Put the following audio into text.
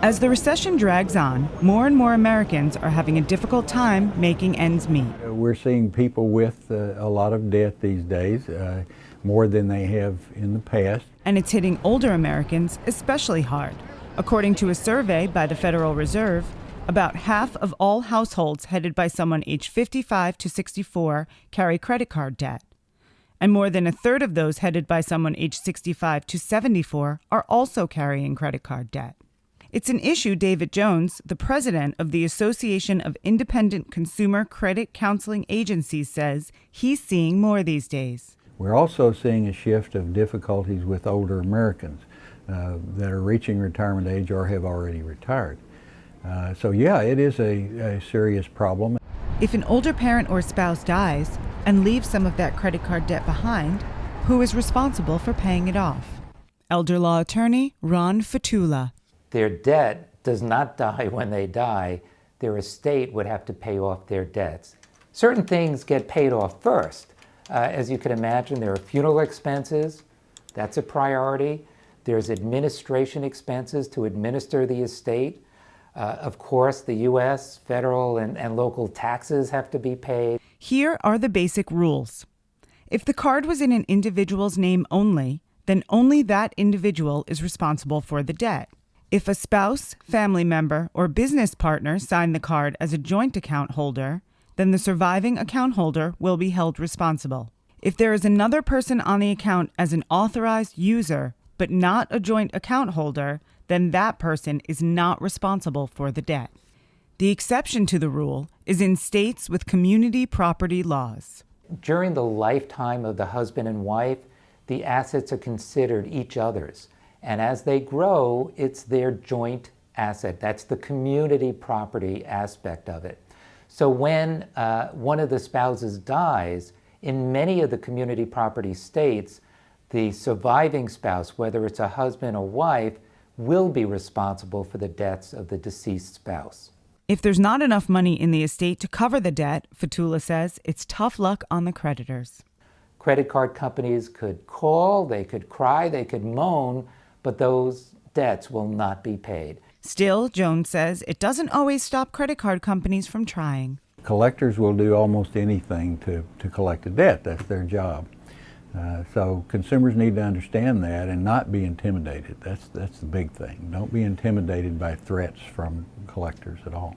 As the recession drags on, more and more Americans are having a difficult time making ends meet. We're seeing people with a lot of debt these days, more than they have in the past. And it's hitting older Americans especially hard. According to a survey by the Federal Reserve, about half of all households headed by someone aged 55 to 64 carry credit card debt. And more than a third of those headed by someone aged 65 to 74 are also carrying credit card debt. It's an issue David Jones, the president of the Association of Independent Consumer Credit Counseling Agencies, says he's seeing more these days. We're also seeing a shift of difficulties with older Americans that are reaching retirement age or have already retired. So yeah, it is a serious problem. If an older parent or spouse dies and leaves some of that credit card debt behind, who is responsible for paying it off? Elder law attorney Ron Fatula. Their debt does not die when they die. Their estate would have to pay off their debts. Certain things get paid off first. As you can imagine, there are funeral expenses. That's a priority. There's administration expenses to administer the estate. Of course, the U.S., federal, and local taxes have to be paid. Here are the basic rules. If the card was in an individual's name only, then only that individual is responsible for the debt. If a spouse, family member, or business partner signed the card as a joint account holder, then the surviving account holder will be held responsible. If there is another person on the account as an authorized user, but not a joint account holder, then that person is not responsible for the debt. The exception to the rule is in states with community property laws. During the lifetime of the husband and wife, the assets are considered each other's. And as they grow, it's their joint asset. That's the community property aspect of it. So when one of the spouses dies, in many of the community property states, the surviving spouse, whether it's a husband or wife, will be responsible for the debts of the deceased spouse. If there's not enough money in the estate to cover the debt, Fatula says, it's tough luck on the creditors. Credit card companies could call, they could cry, they could moan, but those debts will not be paid. Still, Jones says, it doesn't always stop credit card companies from trying. Collectors will do almost anything to collect a debt. That's their job. So consumers need to understand that and not be intimidated. That's the big thing. Don't be intimidated by threats from collectors at all.